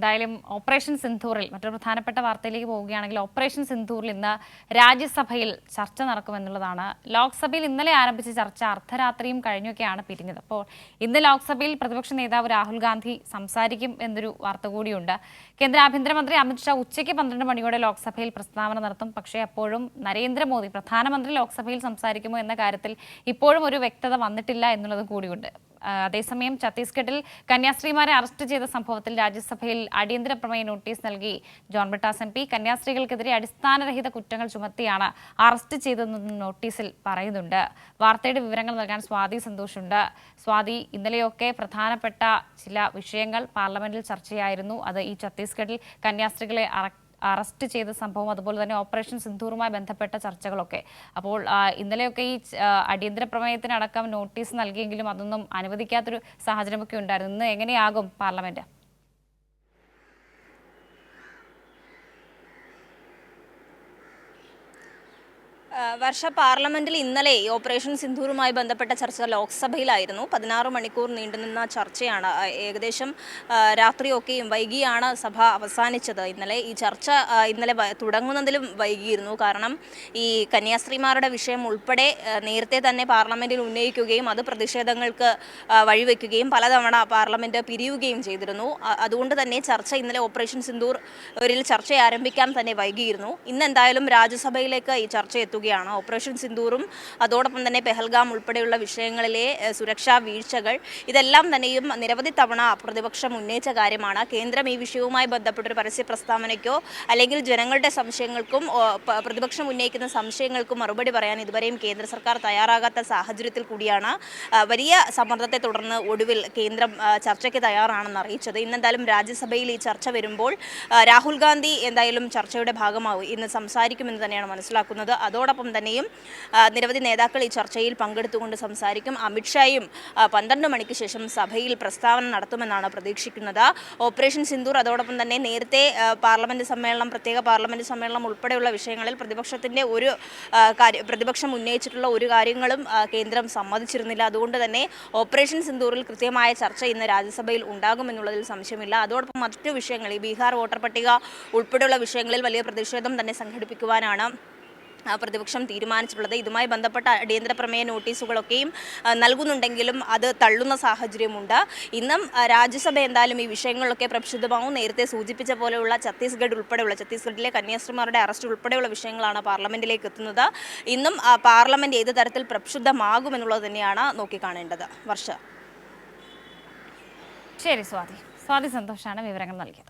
എന്തായാലും ഓപ്പറേഷൻ സിന്ധൂറിൽ മറ്റൊരു പ്രധാനപ്പെട്ട വാർത്തയിലേക്ക് പോവുകയാണെങ്കിൽ ഓപ്പറേഷൻ സിന്ധൂറിൽ ഇന്ന് രാജ്യസഭയിൽ ചർച്ച നടക്കുമെന്നുള്ളതാണ്. ലോക്സഭയിൽ ഇന്നലെ ആരംഭിച്ച ചർച്ച അർദ്ധരാത്രിയും കഴിഞ്ഞൊക്കെയാണ് പിരിഞ്ഞത്. അപ്പോൾ ഇന്ന് ലോക്സഭയിൽ പ്രതിപക്ഷ നേതാവ് രാഹുൽ ഗാന്ധി സംസാരിക്കും എന്നൊരു വാർത്ത കൂടിയുണ്ട്. കേന്ദ്ര ആഭ്യന്തരമന്ത്രി അമിത്ഷാ ഉച്ചയ്ക്ക് 12 മണിയോടെ ലോക്സഭയിൽ പ്രസ്താവന നടത്തും. പക്ഷേ അപ്പോഴും നരേന്ദ്രമോദി പ്രധാനമന്ത്രി ലോക്സഭയിൽ സംസാരിക്കുമോ എന്ന കാര്യത്തിൽ ഇപ്പോഴും ഒരു വ്യക്തത വന്നിട്ടില്ല എന്നുള്ളത് കൂടിയുണ്ട്. അതേസമയം ഛത്തീസ്ഗഡിൽ കന്യാസ്ത്രീമാരെ അറസ്റ്റ് ചെയ്ത സംഭവത്തിൽ രാജ്യസഭയിൽ അടിയന്തര പ്രമേയ നോട്ടീസ് നൽകി ജോൺ ബ്രിട്ടാസ് MP. കന്യാസ്ത്രീകൾക്കെതിരെ അടിസ്ഥാനരഹിത കുറ്റങ്ങൾ ചുമത്തിയാണ് അറസ്റ്റ് ചെയ്തതെന്ന് നോട്ടീസിൽ പറയുന്നുണ്ട്. വാർത്തയുടെ വിവരങ്ങൾ നൽകാൻ സ്വാതി സന്തോഷുണ്ട്. സ്വാതി, ഇന്നലെയൊക്കെ പ്രധാനപ്പെട്ട ചില വിഷയങ്ങൾ പാർലമെന്റിൽ ചർച്ചയായിരുന്നു. അത് ഈ ഛത്തീസ്ഗഡിൽ കന്യാസ്ത്രീകളെ അറസ്റ്റ് ചെയ്ത സംഭവം, അതുപോലെ തന്നെ ഓപ്പറേഷൻ സിന്ധൂറുമായി ബന്ധപ്പെട്ട ചർച്ചകളൊക്കെ. അപ്പോൾ ഇന്നലെയൊക്കെ ഈ അടിയന്തര പ്രമേയത്തിനടക്കം നോട്ടീസ് നൽകിയെങ്കിലും അതൊന്നും അനുവദിക്കാത്തൊരു സാഹചര്യമൊക്കെ ഉണ്ടായിരുന്നു. ഇന്ന് എങ്ങനെയാകും പാർലമെന്റ്? വർഷ പാർലമെന്റിൽ ഇന്നലെ ഓപ്പറേഷൻ സിന്ധൂറുമായി ബന്ധപ്പെട്ട ചർച്ച ലോക്സഭയിലായിരുന്നു. 16 മണിക്കൂർ നീണ്ടുനിന്ന ചർച്ചയാണ്. ഏകദേശം രാത്രിയൊക്കെയും വൈകിയാണ് സഭ അവസാനിച്ചത്. ഇന്നലെ ഈ ചർച്ച തുടങ്ങുന്നതിലും വൈകിയിരുന്നു. കാരണം ഈ കന്യാസ്ത്രീമാരുടെ വിഷയം ഉൾപ്പെടെ നേരത്തെ തന്നെ പാർലമെന്റിൽ ഉന്നയിക്കുകയും അത് പ്രതിഷേധങ്ങൾക്ക് വഴിവെക്കുകയും പലതവണ പാർലമെന്റ് പിരിയുകയും ചെയ്തിരുന്നു. അതുകൊണ്ട് തന്നെ ചർച്ച ഇന്നലെ ഓപ്പറേഷൻ സിന്ധൂറിൽ ചർച്ച ആരംഭിക്കാൻ തന്നെ വൈകിയിരുന്നു. ഇന്ന് എന്തായാലും രാജ്യസഭയിലേക്ക് ഈ ചർച്ച എത്തുകയാണ്. ഓപ്പറേഷൻ സിന്ധൂറും അതോടൊപ്പം തന്നെ പെഹൽഗാം ഉൾപ്പെടെയുള്ള വിഷയങ്ങളിലെ സുരക്ഷാ വീഴ്ചകൾ, ഇതെല്ലാം തന്നെയും നിരവധി തവണ പ്രതിപക്ഷം ഉന്നയിച്ച കാര്യമാണ്. കേന്ദ്രം ഈ വിഷയവുമായി ബന്ധപ്പെട്ടൊരു പരസ്യ പ്രസ്താവനയ്ക്കോ അല്ലെങ്കിൽ ജനങ്ങളുടെ സംശയങ്ങൾക്കും പ്രതിപക്ഷം ഉന്നയിക്കുന്ന സംശയങ്ങൾക്കും മറുപടി പറയാൻ ഇതുവരെയും കേന്ദ്ര സർക്കാർ തയ്യാറാകാത്ത സാഹചര്യത്തിൽ കൂടിയാണ് വലിയ സമ്മർദ്ദത്തെ തുടർന്ന് ഒടുവിൽ കേന്ദ്രം ചർച്ചയ്ക്ക് തയ്യാറാണെന്ന് അറിയിച്ചത്. ഇന്നെന്തായാലും രാജ്യസഭയിൽ ഈ ചർച്ച വരുമ്പോൾ രാഹുൽ ഗാന്ധി എന്തായാലും ചർച്ചയുടെ ഭാഗമാവും, ഇന്ന് സംസാരിക്കുമെന്ന് തന്നെയാണ് മനസ്സിലാക്കുന്നത്. അതോടൊപ്പം തന്നെയും നിരവധി നേതാക്കൾ ഈ ചർച്ചയിൽ പങ്കെടുത്തുകൊണ്ട് സംസാരിക്കും. അമിത്ഷായും 12 മണിക്ക് ശേഷം സഭയിൽ പ്രസ്താവന നടത്തുമെന്നാണ് പ്രതീക്ഷിക്കുന്നത്. ഓപ്പറേഷൻ സിന്ധൂർ, അതോടൊപ്പം തന്നെ നേരത്തെ പ്രത്യേക പാർലമെന്റ് സമ്മേളനം ഉൾപ്പെടെയുള്ള വിഷയങ്ങളിൽ പ്രതിപക്ഷം ഉന്നയിച്ചിട്ടുള്ള ഒരു കാര്യങ്ങളും കേന്ദ്രം സമ്മതിച്ചിരുന്നില്ല. അതുകൊണ്ട് തന്നെ ഓപ്പറേഷൻ സിന്ധൂറിൽ കൃത്യമായ ചർച്ച ഇന്ന് രാജ്യസഭയിൽ ഉണ്ടാകുമെന്നുള്ളതിൽ സംശയമില്ല. അതോടൊപ്പം മറ്റു വിഷയങ്ങൾ, ഈ ബീഹാർ വോട്ടർ പട്ടിക ഉൾപ്പെടെയുള്ള വിഷയങ്ങളിൽ വലിയ പ്രതിഷേധം തന്നെ സംഘടിപ്പിക്കുവാനാണ് പ്രതിപക്ഷം തീരുമാനിച്ചിട്ടുള്ളത്. ഇതുമായി ബന്ധപ്പെട്ട അടിയന്തര പ്രമേയ നോട്ടീസുകളൊക്കെയും നൽകുന്നുണ്ടെങ്കിലും അത് തള്ളുന്ന സാഹചര്യമുണ്ട്. ഇന്നും രാജ്യസഭ എന്തായാലും ഈ വിഷയങ്ങളിലൊക്കെ പ്രക്ഷുബ്ധമാവും. നേരത്തെ സൂചിപ്പിച്ച പോലെയുള്ള ഛത്തീസ്ഗഡിലെ കന്യാസ്ത്രീമാരുടെ അറസ്റ്റ് ഉൾപ്പെടെയുള്ള വിഷയങ്ങളാണ് പാർലമെന്റിലേക്ക് എത്തുന്നത്. ഇന്നും പാർലമെന്റ് ഏത് തരത്തിൽ പ്രക്ഷുബ്ധമാകുമെന്നുള്ളത് തന്നെയാണ് നോക്കിക്കാണേണ്ടത്. വർഷ. ശരി സ്വാതി. സ്വാതി സന്തോഷാണ് വിവരങ്ങൾ നൽകിയത്.